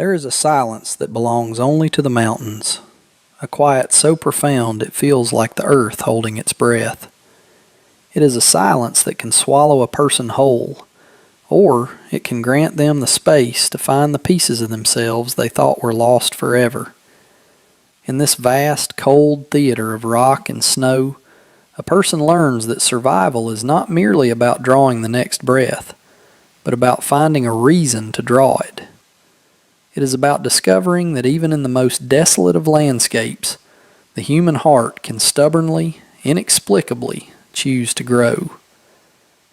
There is a silence that belongs only to the mountains, a quiet so profound it feels like the earth holding its breath. It is a silence that can swallow a person whole, or it can grant them the space to find the pieces of themselves they thought were lost forever. In this vast, cold theater of rock and snow, a person learns that survival is not merely about drawing the next breath, but about finding a reason to draw it. It is about discovering that even in the most desolate of landscapes, the human heart can stubbornly, inexplicably choose to grow.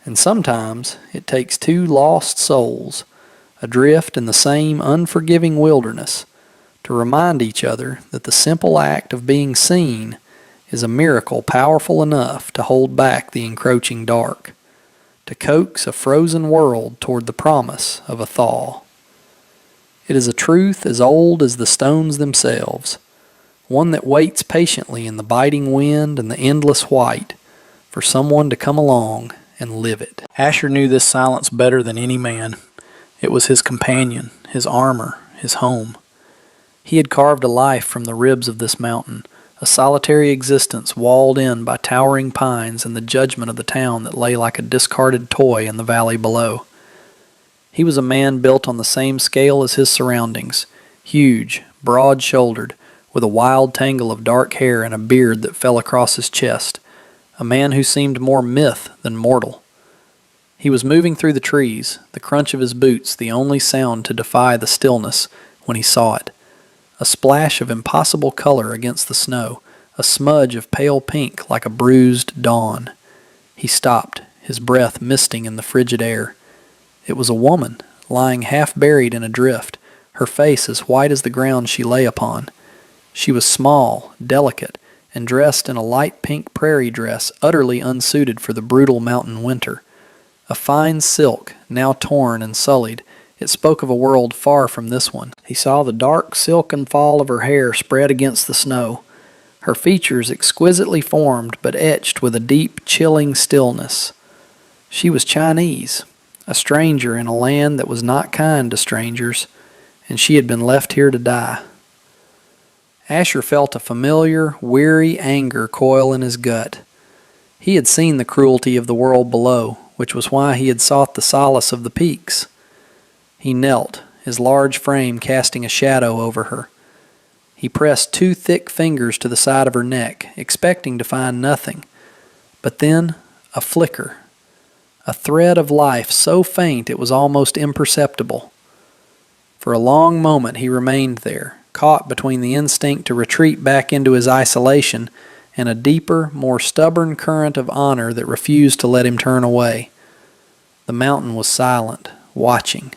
And sometimes it takes two lost souls, adrift in the same unforgiving wilderness, to remind each other that the simple act of being seen is a miracle powerful enough to hold back the encroaching dark, to coax a frozen world toward the promise of a thaw. It is a truth as old as the stones themselves, one that waits patiently in the biting wind and the endless white for someone to come along and live it. Asher knew this silence better than any man. It was his companion, his armor, his home. He had carved a life from the ribs of this mountain, a solitary existence walled in by towering pines and the judgment of the town that lay like a discarded toy in the valley below. He was a man built on the same scale as his surroundings, huge, broad-shouldered, with a wild tangle of dark hair and a beard that fell across his chest, a man who seemed more myth than mortal. He was moving through the trees, the crunch of his boots the only sound to defy the stillness, when he saw it. A splash of impossible color against the snow, a smudge of pale pink like a bruised dawn. He stopped, his breath misting in the frigid air. It was a woman, lying half buried in a drift, her face as white as the ground she lay upon. She was small, delicate, and dressed in a light pink prairie dress utterly unsuited for the brutal mountain winter. A fine silk, now torn and sullied, it spoke of a world far from this one. He saw the dark silken fall of her hair spread against the snow, her features exquisitely formed but etched with a deep, chilling stillness. She was Chinese, a stranger in a land that was not kind to strangers, and she had been left here to die. Asher felt a familiar, weary anger coil in his gut. He had seen the cruelty of the world below, which was why he had sought the solace of the peaks. He knelt, his large frame casting a shadow over her. He pressed two thick fingers to the side of her neck, expecting to find nothing. But then, a flicker. A thread of life so faint it was almost imperceptible. For a long moment he remained there, caught between the instinct to retreat back into his isolation and a deeper, more stubborn current of honor that refused to let him turn away. The mountain was silent, watching.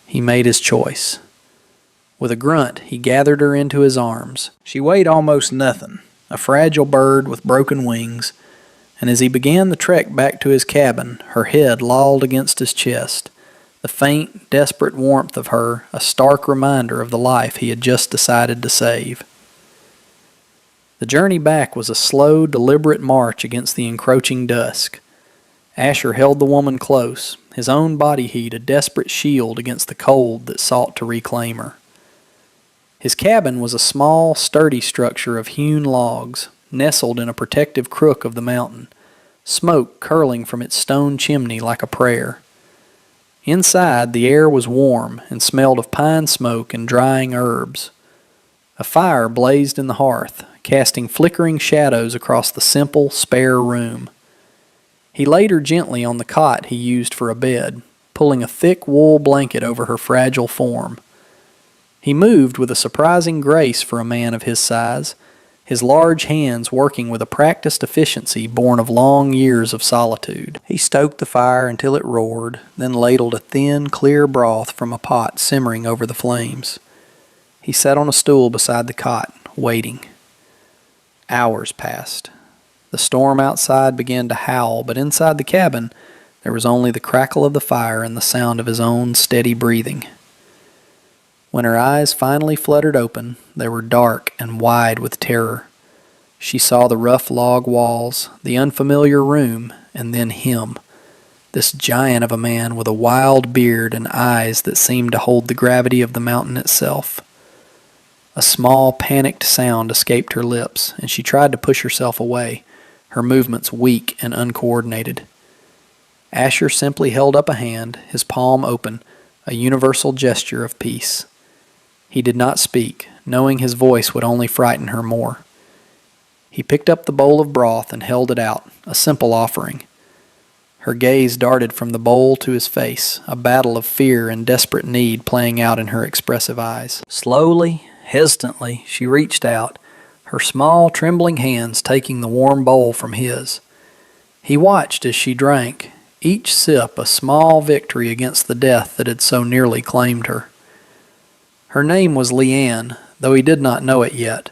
He made his choice. With a grunt, he gathered her into his arms. She weighed almost nothing, a fragile bird with broken wings, and as he began the trek back to his cabin, her head lolled against his chest, the faint, desperate warmth of her a stark reminder of the life he had just decided to save. The journey back was a slow, deliberate march against the encroaching dusk. Asher held the woman close, his own body heat a desperate shield against the cold that sought to reclaim her. His cabin was a small, sturdy structure of hewn logs, nestled in a protective crook of the mountain, smoke curling from its stone chimney like a prayer. Inside, the air was warm and smelled of pine smoke and drying herbs. A fire blazed in the hearth, casting flickering shadows across the simple, spare room. He laid her gently on the cot he used for a bed, pulling a thick wool blanket over her fragile form. He moved with a surprising grace for a man of his size, his large hands working with a practiced efficiency born of long years of solitude. He stoked the fire until it roared, then ladled a thin, clear broth from a pot simmering over the flames. He sat on a stool beside the cot, waiting. Hours passed. The storm outside began to howl, but inside the cabin there was only the crackle of the fire and the sound of his own steady breathing. When her eyes finally fluttered open, they were dark and wide with terror. She saw the rough log walls, the unfamiliar room, and then him, this giant of a man with a wild beard and eyes that seemed to hold the gravity of the mountain itself. A small, panicked sound escaped her lips, and she tried to push herself away, her movements weak and uncoordinated. Asher simply held up a hand, his palm open, a universal gesture of peace. He did not speak, knowing his voice would only frighten her more. He picked up the bowl of broth and held it out, a simple offering. Her gaze darted from the bowl to his face, a battle of fear and desperate need playing out in her expressive eyes. Slowly, hesitantly, she reached out, her small, trembling hands taking the warm bowl from his. He watched as she drank, each sip a small victory against the death that had so nearly claimed her. Her name was Leanne, though he did not know it yet.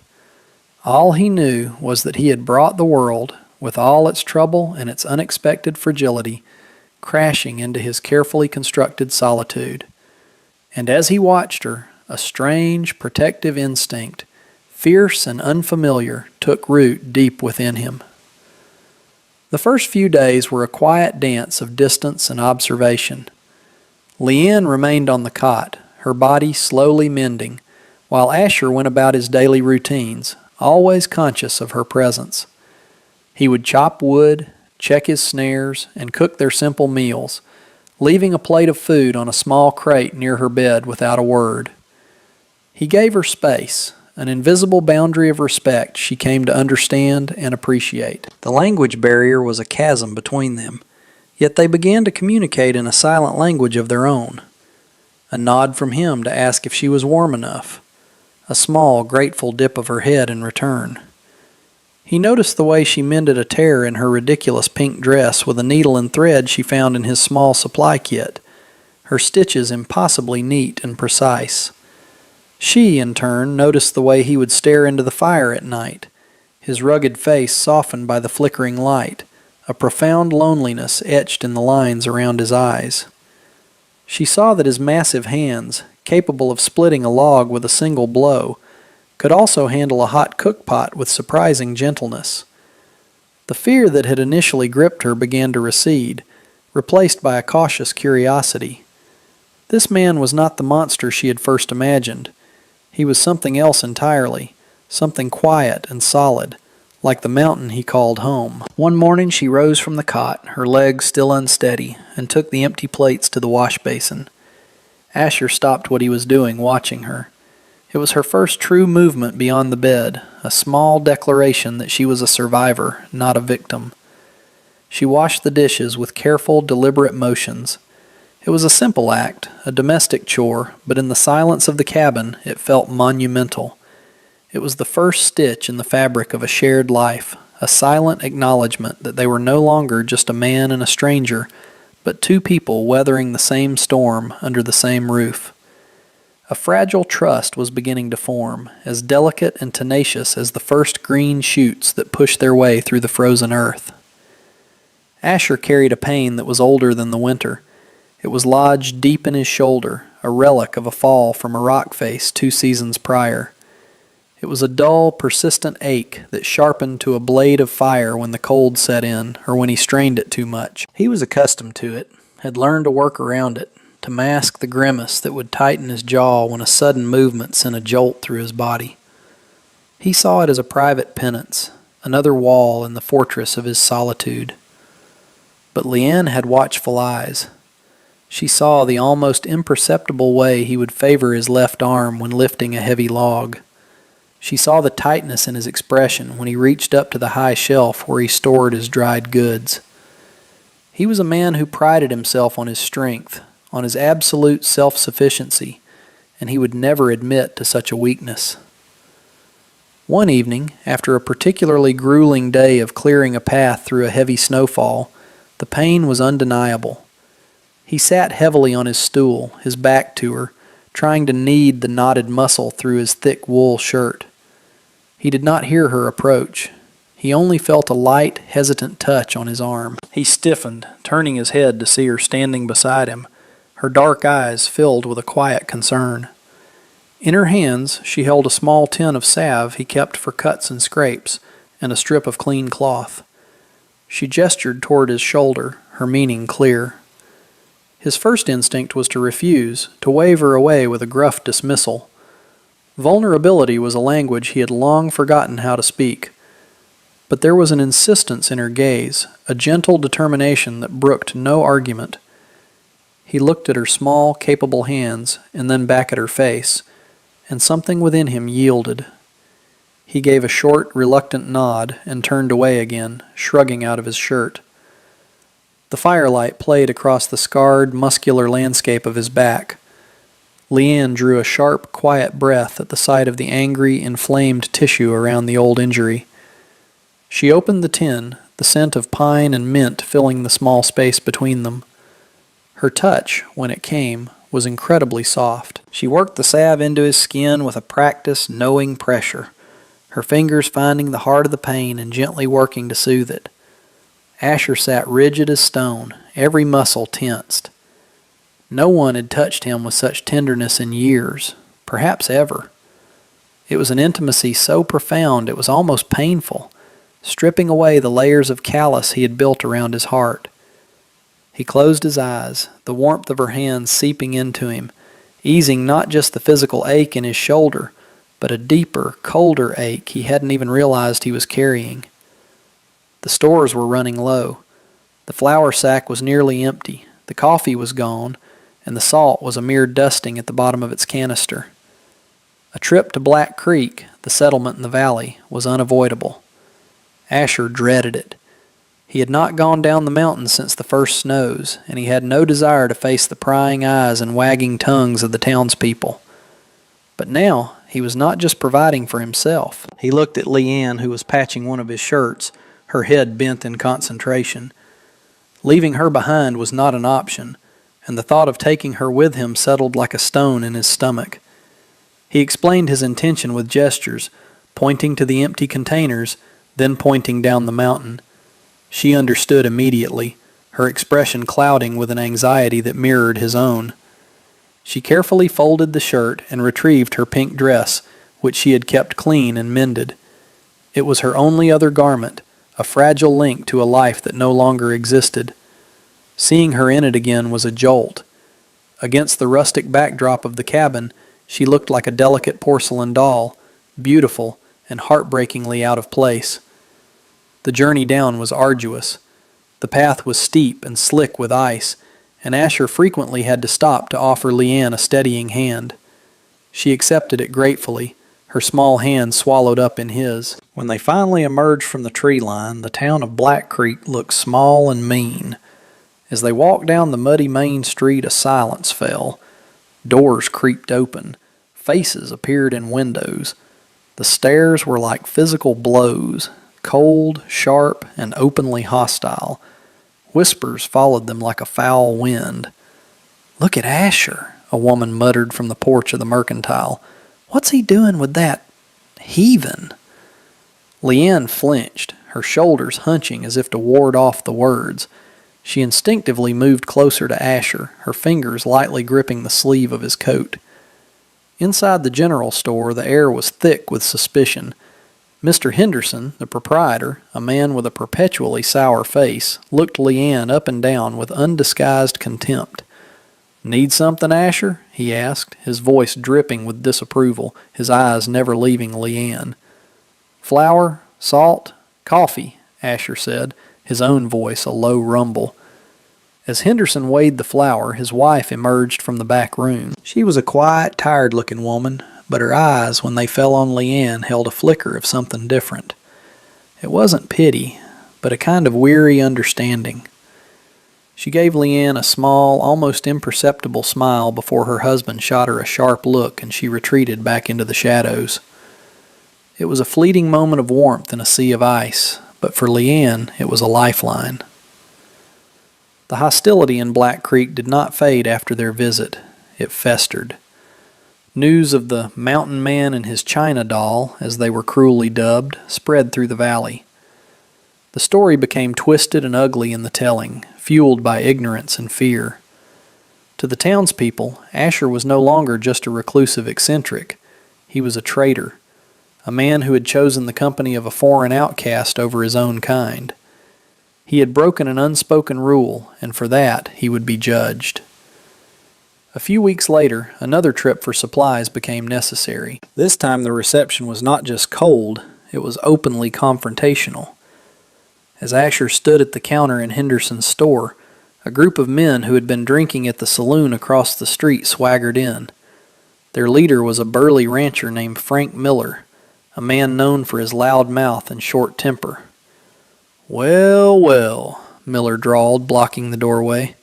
All he knew was that he had brought the world, with all its trouble and its unexpected fragility, crashing into his carefully constructed solitude. And as he watched her, a strange, protective instinct, fierce and unfamiliar, took root deep within him. The first few days were a quiet dance of distance and observation. Leanne remained on the cot, her body slowly mending, while Asher went about his daily routines, always conscious of her presence. He would chop wood, check his snares, and cook their simple meals, leaving a plate of food on a small crate near her bed without a word. He gave her space, an invisible boundary of respect she came to understand and appreciate. The language barrier was a chasm between them, yet they began to communicate in a silent language of their own. A nod from him to ask if she was warm enough, a small, grateful dip of her head in return. He noticed the way she mended a tear in her ridiculous pink dress with a needle and thread she found in his small supply kit, her stitches impossibly neat and precise. She, in turn, noticed the way he would stare into the fire at night, his rugged face softened by the flickering light, a profound loneliness etched in the lines around his eyes. She saw that his massive hands, capable of splitting a log with a single blow, could also handle a hot cookpot with surprising gentleness. The fear that had initially gripped her began to recede, replaced by a cautious curiosity. This man was not the monster she had first imagined. He was something else entirely, something quiet and solid, like the mountain he called home. One morning she rose from the cot, her legs still unsteady, and took the empty plates to the wash basin. Asher stopped what he was doing, watching her. It was her first true movement beyond the bed, a small declaration that she was a survivor, not a victim. She washed the dishes with careful, deliberate motions. It was a simple act, a domestic chore, but in the silence of the cabin it felt monumental. It was the first stitch in the fabric of a shared life, a silent acknowledgement that they were no longer just a man and a stranger, but two people weathering the same storm under the same roof. A fragile trust was beginning to form, as delicate and tenacious as the first green shoots that pushed their way through the frozen earth. Asher carried a pain that was older than the winter. It was lodged deep in his shoulder, a relic of a fall from a rock face 2 seasons prior. It was a dull, persistent ache that sharpened to a blade of fire when the cold set in or when he strained it too much. He was accustomed to it, had learned to work around it, to mask the grimace that would tighten his jaw when a sudden movement sent a jolt through his body. He saw it as a private penance, another wall in the fortress of his solitude. But Leanne had watchful eyes. She saw the almost imperceptible way he would favor his left arm when lifting a heavy log. She saw the tightness in his expression when he reached up to the high shelf where he stored his dried goods. He was a man who prided himself on his strength, on his absolute self-sufficiency, and he would never admit to such a weakness. One evening, after a particularly grueling day of clearing a path through a heavy snowfall, the pain was undeniable. He sat heavily on his stool, his back to her, trying to knead the knotted muscle through his thick wool shirt. He did not hear her approach. He only felt a light, hesitant touch on his arm. He stiffened, turning his head to see her standing beside him, her dark eyes filled with a quiet concern. In her hands she held a small tin of salve he kept for cuts and scrapes, and a strip of clean cloth. She gestured toward his shoulder, her meaning clear. His first instinct was to refuse, to wave her away with a gruff dismissal. Vulnerability was a language he had long forgotten how to speak. But there was an insistence in her gaze, a gentle determination that brooked no argument. He looked at her small, capable hands, and then back at her face, and something within him yielded. He gave a short, reluctant nod and turned away again, shrugging out of his shirt. The firelight played across the scarred, muscular landscape of his back. Leanne drew a sharp, quiet breath at the sight of the angry, inflamed tissue around the old injury. She opened the tin, the scent of pine and mint filling the small space between them. Her touch, when it came, was incredibly soft. She worked the salve into his skin with a practiced, knowing pressure, her fingers finding the heart of the pain and gently working to soothe it. Asher sat rigid as stone, every muscle tensed. No one had touched him with such tenderness in years, perhaps ever. It was an intimacy so profound it was almost painful, stripping away the layers of callus he had built around his heart. He closed his eyes, the warmth of her hands seeping into him, easing not just the physical ache in his shoulder, but a deeper, colder ache he hadn't even realized he was carrying. The stores were running low. The flour sack was nearly empty, the coffee was gone, and the salt was a mere dusting at the bottom of its canister. A trip to Black Creek, the settlement in the valley, was unavoidable. Asher dreaded it. He had not gone down the mountain since the first snows, and he had no desire to face the prying eyes and wagging tongues of the townspeople. But now, he was not just providing for himself. He looked at Leanne, who was patching one of his shirts, her head bent in concentration. Leaving her behind was not an option, and the thought of taking her with him settled like a stone in his stomach. He explained his intention with gestures, pointing to the empty containers, then pointing down the mountain. She understood immediately, her expression clouding with an anxiety that mirrored his own. She carefully folded the shirt and retrieved her pink dress, which she had kept clean and mended. It was her only other garment, a fragile link to a life that no longer existed. Seeing her in it again was a jolt. Against the rustic backdrop of the cabin, she looked like a delicate porcelain doll, beautiful and heartbreakingly out of place. The journey down was arduous. The path was steep and slick with ice, and Asher frequently had to stop to offer Leanne a steadying hand. She accepted it gratefully, her small hand swallowed up in his. When they finally emerged from the tree line, the town of Black Creek looked small and mean. As they walked down the muddy main street, a silence fell. Doors creaked open. Faces appeared in windows. The stares were like physical blows, cold, sharp, and openly hostile. Whispers followed them like a foul wind. "Look at Asher," a woman muttered from the porch of the mercantile. "What's he doing with that heathen?" Leanne flinched, her shoulders hunching as if to ward off the words. She instinctively moved closer to Asher, her fingers lightly gripping the sleeve of his coat. Inside the general store, the air was thick with suspicion. Mr. Henderson, the proprietor, a man with a perpetually sour face, looked Leanne up and down with undisguised contempt. "Need something, Asher?" he asked, his voice dripping with disapproval, his eyes never leaving Leanne. "Flour, salt, coffee," Asher said, his own voice a low rumble. As Henderson weighed the flour, his wife emerged from the back room. She was a quiet, tired-looking woman, but her eyes, when they fell on Leanne, held a flicker of something different. It wasn't pity, but a kind of weary understanding. She gave Leanne a small, almost imperceptible smile before her husband shot her a sharp look and she retreated back into the shadows. It was a fleeting moment of warmth in a sea of ice, but for Leanne it was a lifeline. The hostility in Black Creek did not fade after their visit. It festered. News of the mountain man and his China doll, as they were cruelly dubbed, spread through the valley. The story became twisted and ugly in the telling, fueled by ignorance and fear. To the townspeople, Asher was no longer just a reclusive eccentric. He was a traitor, a man who had chosen the company of a foreign outcast over his own kind. He had broken an unspoken rule, and for that he would be judged. A few weeks later, another trip for supplies became necessary. This time the reception was not just cold, it was openly confrontational. As Asher stood at the counter in Henderson's store, a group of men who had been drinking at the saloon across the street swaggered in. Their leader was a burly rancher named Frank Miller, a man known for his loud mouth and short temper. "Well, well," Miller drawled, blocking the doorway.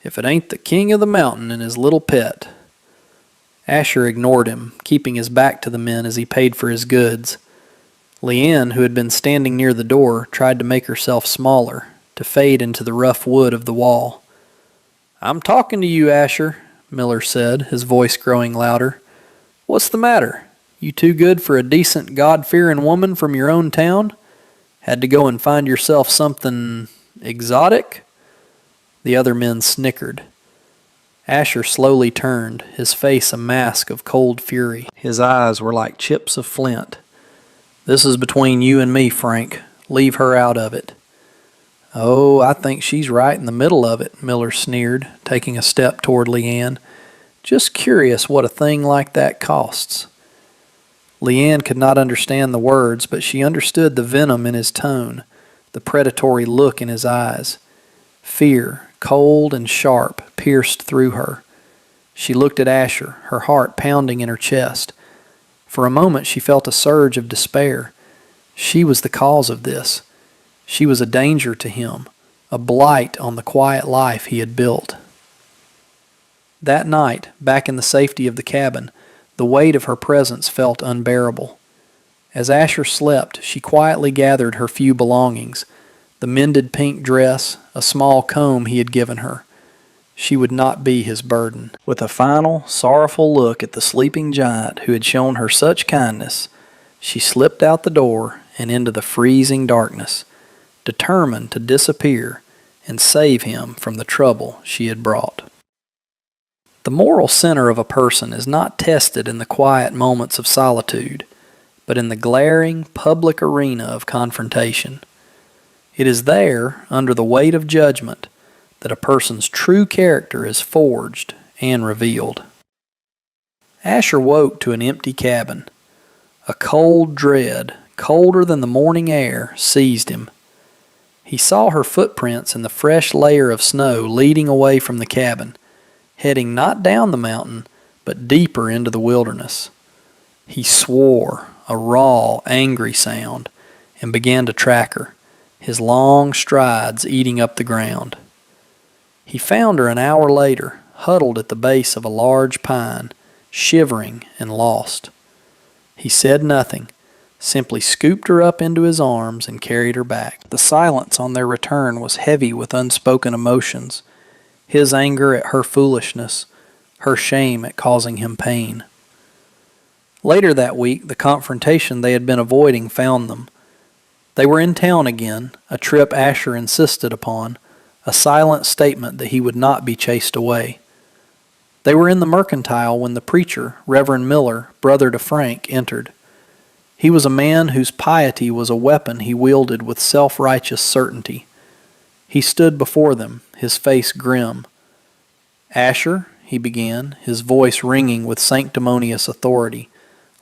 "If it ain't the king of the mountain and his little pet." Asher ignored him, keeping his back to the men as he paid for his goods. Leanne, who had been standing near the door, tried to make herself smaller, to fade into the rough wood of the wall. "I'm talking to you, Asher," Miller said, his voice growing louder. "What's the matter? You too good for a decent, God-fearing woman from your own town? Had to go and find yourself something exotic?" The other men snickered. Asher slowly turned, his face a mask of cold fury. His eyes were like chips of flint. "This is between you and me, Frank. Leave her out of it." "Oh, I think she's right in the middle of it," Miller sneered, taking a step toward Leanne. "Just curious what a thing like that costs." Leanne could not understand the words, but she understood the venom in his tone, the predatory look in his eyes. Fear, cold and sharp, pierced through her. She looked at Asher, her heart pounding in her chest. For a moment she felt a surge of despair. She was the cause of this. She was a danger to him, a blight on the quiet life he had built. That night, back in the safety of the cabin, the weight of her presence felt unbearable. As Asher slept, she quietly gathered her few belongings, the mended pink dress, a small comb he had given her. She would not be his burden. With a final, sorrowful look at the sleeping giant who had shown her such kindness, she slipped out the door and into the freezing darkness, determined to disappear and save him from the trouble she had brought. The moral center of a person is not tested in the quiet moments of solitude, but in the glaring, public arena of confrontation. It is there, under the weight of judgment, that a person's true character is forged and revealed. Asher woke to an empty cabin. A cold dread, colder than the morning air, seized him. He saw her footprints in the fresh layer of snow leading away from the cabin, heading not down the mountain, but deeper into the wilderness. He swore, a raw, angry sound, and began to track her, his long strides eating up the ground. He found her an hour later, huddled at the base of a large pine, shivering and lost. He said nothing, simply scooped her up into his arms and carried her back. The silence on their return was heavy with unspoken emotions, his anger at her foolishness, her shame at causing him pain. Later that week, the confrontation they had been avoiding found them. They were in town again, a trip Asher insisted upon, a silent statement that he would not be chased away. They were in the mercantile when the preacher, Reverend Miller, brother to Frank, entered. He was a man whose piety was a weapon he wielded with self-righteous certainty. He stood before them, his face grim. "Asher," he began, his voice ringing with sanctimonious authority,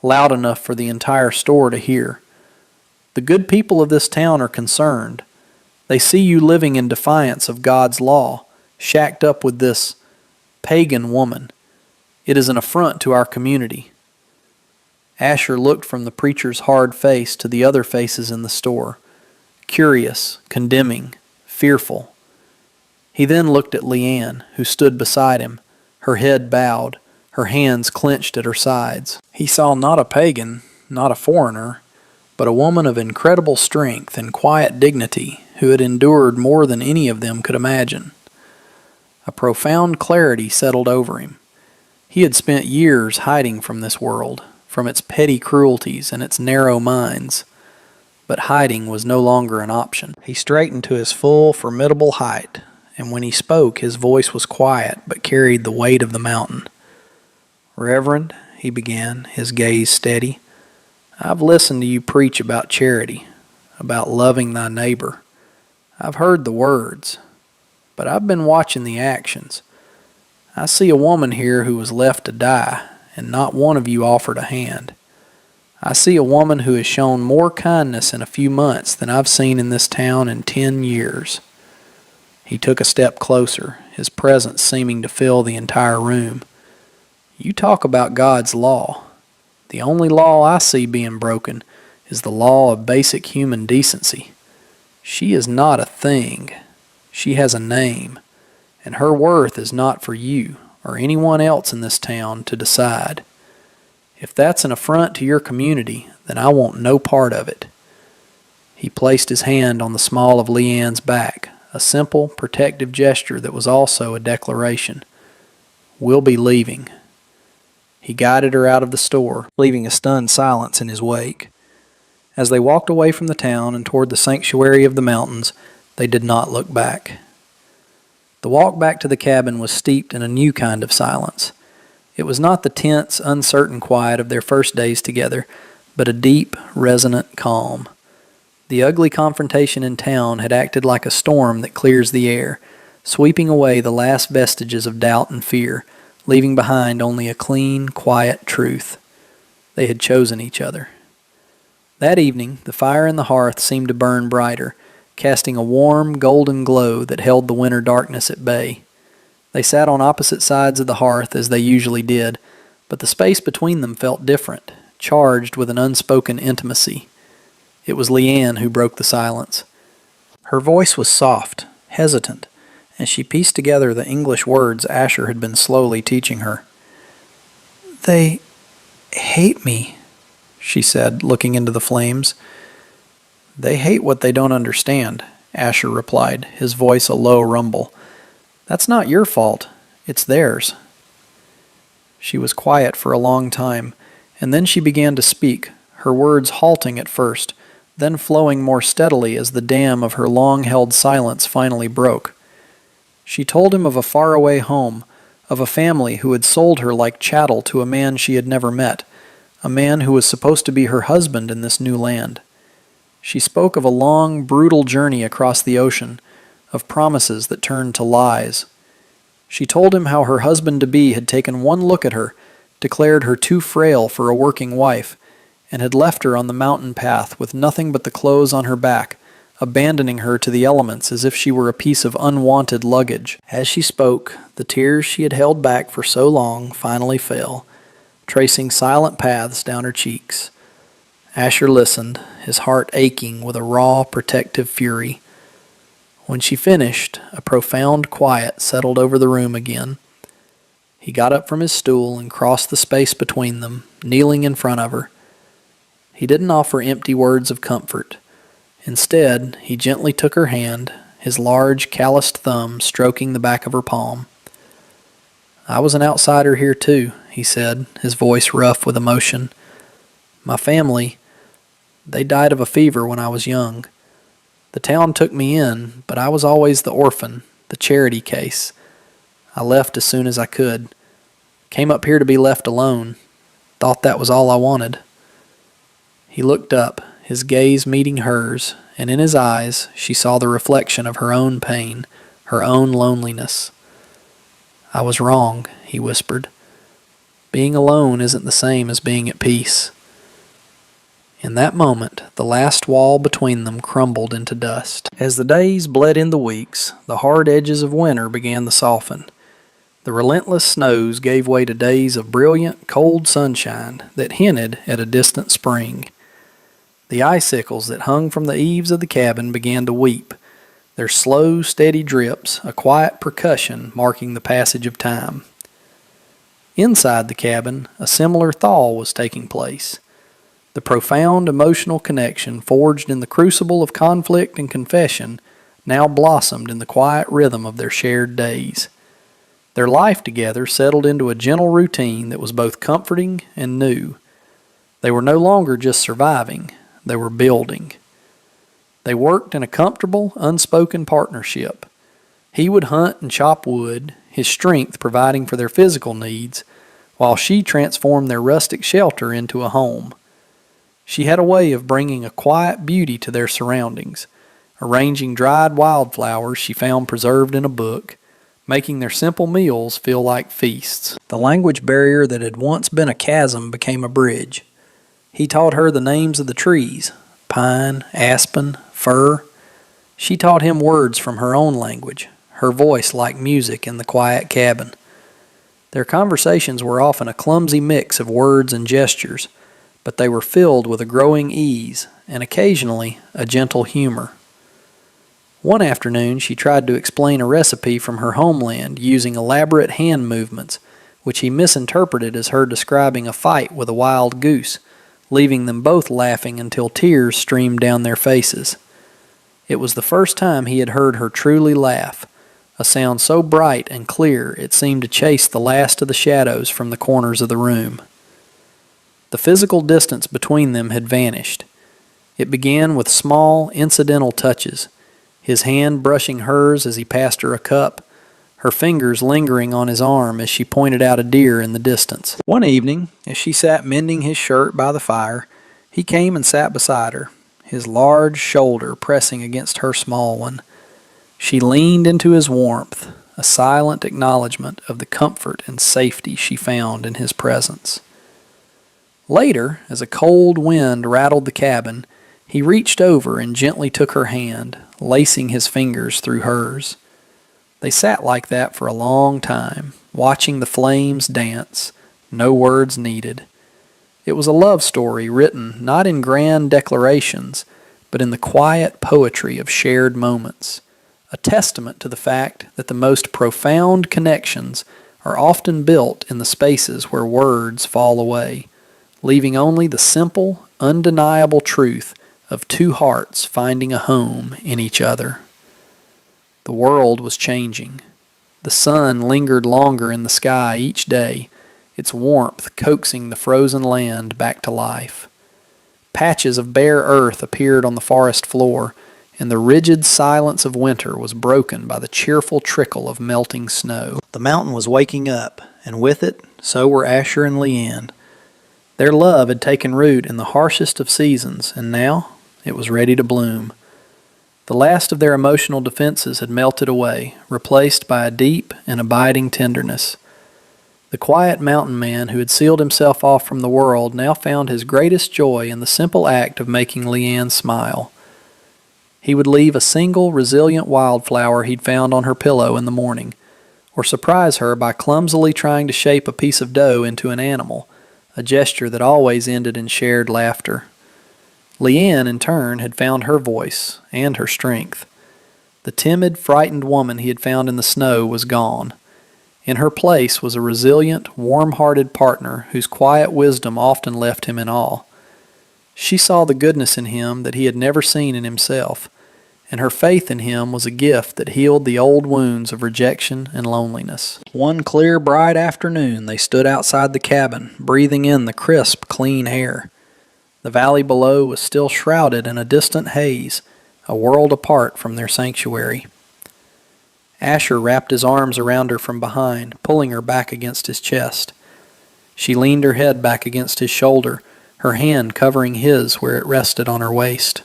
loud enough for the entire store to hear. "The good people of this town are concerned. They see you living in defiance of God's law, shacked up with this pagan woman. It is an affront to our community." Asher looked from the preacher's hard face to the other faces in the store, curious, condemning, fearful. He then looked at Leanne, who stood beside him, her head bowed, her hands clenched at her sides. He saw not a pagan, not a foreigner, but a woman of incredible strength and quiet dignity who had endured more than any of them could imagine. A profound clarity settled over him. He had spent years hiding from this world, from its petty cruelties and its narrow minds. But hiding was no longer an option. He straightened to his full, formidable height, and when he spoke his voice was quiet but carried the weight of the mountain. "Reverend," he began, his gaze steady, "I've listened to you preach about charity, about loving thy neighbor. I've heard the words, but I've been watching the actions. I see a woman here who was left to die, and not one of you offered a hand. I see a woman who has shown more kindness in a few months than I've seen in this town in 10 years. He took a step closer, his presence seeming to fill the entire room. You talk about God's law. The only law I see being broken is the law of basic human decency. She is not a thing. She has a name, and her worth is not for you or anyone else in this town to decide. If that's an affront to your community, then I want no part of it. He placed his hand on the small of Leanne's back, a simple, protective gesture that was also a declaration. We'll be leaving. He guided her out of the store, leaving a stunned silence in his wake. As they walked away from the town and toward the sanctuary of the mountains, they did not look back. The walk back to the cabin was steeped in a new kind of silence. It was not the tense, uncertain quiet of their first days together, but a deep, resonant calm. The ugly confrontation in town had acted like a storm that clears the air, sweeping away the last vestiges of doubt and fear, leaving behind only a clean, quiet truth. They had chosen each other. That evening, the fire in the hearth seemed to burn brighter, casting a warm, golden glow that held the winter darkness at bay. They sat on opposite sides of the hearth as they usually did, but the space between them felt different, charged with an unspoken intimacy. It was Leanne who broke the silence. Her voice was soft, hesitant, and she pieced together the English words Asher had been slowly teaching her. "They hate me," she said, looking into the flames. "They hate what they don't understand," Asher replied, his voice a low rumble. "That's not your fault. It's theirs." She was quiet for a long time, and then she began to speak, her words halting at first, then flowing more steadily as the dam of her long-held silence finally broke. She told him of a faraway home, of a family who had sold her like chattel to a man she had never met, a man who was supposed to be her husband in this new land. She spoke of a long, brutal journey across the ocean, of promises that turned to lies. She told him how her husband-to-be had taken one look at her, declared her too frail for a working wife, and had left her on the mountain path with nothing but the clothes on her back, abandoning her to the elements as if she were a piece of unwanted luggage. As she spoke, the tears she had held back for so long finally fell, tracing silent paths down her cheeks. Asher listened, his heart aching with a raw, protective fury. When she finished, a profound quiet settled over the room again. He got up from his stool and crossed the space between them, kneeling in front of her. He didn't offer empty words of comfort. Instead, he gently took her hand, his large, calloused thumb stroking the back of her palm. "I was an outsider here too," he said, his voice rough with emotion. "My family, they died of a fever when I was young. The town took me in, but I was always the orphan, the charity case. I left as soon as I could. Came up here to be left alone. Thought that was all I wanted." He looked up, his gaze meeting hers, and in his eyes she saw the reflection of her own pain, her own loneliness. "I was wrong," he whispered. "Being alone isn't the same as being at peace." In that moment, the last wall between them crumbled into dust. As the days bled into weeks, the hard edges of winter began to soften. The relentless snows gave way to days of brilliant, cold sunshine that hinted at a distant spring. The icicles that hung from the eaves of the cabin began to weep, their slow, steady drips a quiet percussion marking the passage of time. Inside the cabin, a similar thaw was taking place. The profound emotional connection forged in the crucible of conflict and confession now blossomed in the quiet rhythm of their shared days. Their life together settled into a gentle routine that was both comforting and new. They were no longer just surviving, they were building. They worked in a comfortable, unspoken partnership. He would hunt and chop wood, his strength providing for their physical needs, while she transformed their rustic shelter into a home. She had a way of bringing a quiet beauty to their surroundings, arranging dried wildflowers she found preserved in a book, making their simple meals feel like feasts. The language barrier that had once been a chasm became a bridge. He taught her the names of the trees, pine, aspen, fir. She taught him words from her own language, her voice like music in the quiet cabin. Their conversations were often a clumsy mix of words and gestures, but they were filled with a growing ease and occasionally a gentle humor. One afternoon she tried to explain a recipe from her homeland using elaborate hand movements, which he misinterpreted as her describing a fight with a wild goose, leaving them both laughing until tears streamed down their faces. It was the first time he had heard her truly laugh, a sound so bright and clear it seemed to chase the last of the shadows from the corners of the room. The physical distance between them had vanished. It began with small, incidental touches, his hand brushing hers as he passed her a cup, her fingers lingering on his arm as she pointed out a deer in the distance. One evening, as she sat mending his shirt by the fire, he came and sat beside her, his large shoulder pressing against her small one. She leaned into his warmth, a silent acknowledgment of the comfort and safety she found in his presence. Later, as a cold wind rattled the cabin, he reached over and gently took her hand, lacing his fingers through hers. They sat like that for a long time, watching the flames dance, no words needed. It was a love story written not in grand declarations, but in the quiet poetry of shared moments, a testament to the fact that the most profound connections are often built in the spaces where words fall away, leaving only the simple, undeniable truth of two hearts finding a home in each other. The world was changing. The sun lingered longer in the sky each day, its warmth coaxing the frozen land back to life. Patches of bare earth appeared on the forest floor, and the rigid silence of winter was broken by the cheerful trickle of melting snow. The mountain was waking up, and with it, so were Asher and Leanne. Their love had taken root in the harshest of seasons, and now it was ready to bloom. The last of their emotional defenses had melted away, replaced by a deep and abiding tenderness. The quiet mountain man who had sealed himself off from the world now found his greatest joy in the simple act of making Leanne smile. He would leave a single resilient wildflower he'd found on her pillow in the morning, or surprise her by clumsily trying to shape a piece of dough into an animal, a gesture that always ended in shared laughter. Leanne, in turn, had found her voice and her strength. The timid, frightened woman he had found in the snow was gone. In her place was a resilient, warm-hearted partner whose quiet wisdom often left him in awe. She saw the goodness in him that he had never seen in himself, and her faith in him was a gift that healed the old wounds of rejection and loneliness. One clear, bright afternoon they stood outside the cabin, breathing in the crisp, clean air. The valley below was still shrouded in a distant haze, a world apart from their sanctuary. Asher wrapped his arms around her from behind, pulling her back against his chest. She leaned her head back against his shoulder, her hand covering his where it rested on her waist.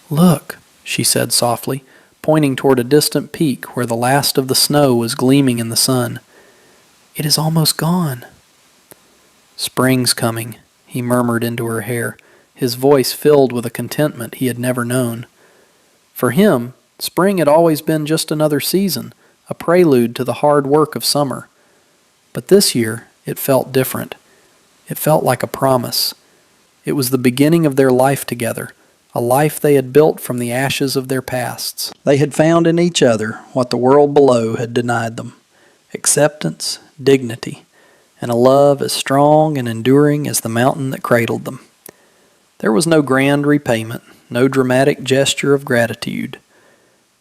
"Look," she said softly, pointing toward a distant peak where the last of the snow was gleaming in the sun. "It is almost gone." "Spring's coming," he murmured into her hair, his voice filled with a contentment he had never known. For him, spring had always been just another season, a prelude to the hard work of summer. But this year, it felt different. It felt like a promise. It was the beginning of their life together, a life they had built from the ashes of their pasts. They had found in each other what the world below had denied them: acceptance, dignity, and a love as strong and enduring as the mountain that cradled them. There was no grand repayment, no dramatic gesture of gratitude.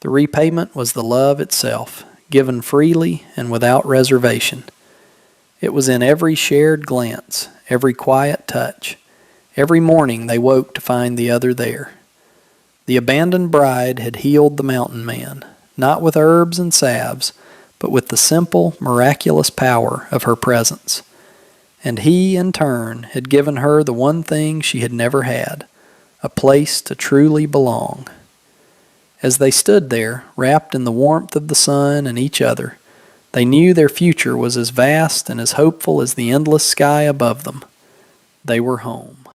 The repayment was the love itself, given freely and without reservation. It was in every shared glance, every quiet touch. Every morning they woke to find the other there. The abandoned bride had healed the mountain man, not with herbs and salves, but with the simple, miraculous power of her presence. And he, in turn, had given her the one thing she had never had, a place to truly belong. As they stood there, wrapped in the warmth of the sun and each other, they knew their future was as vast and as hopeful as the endless sky above them. They were home.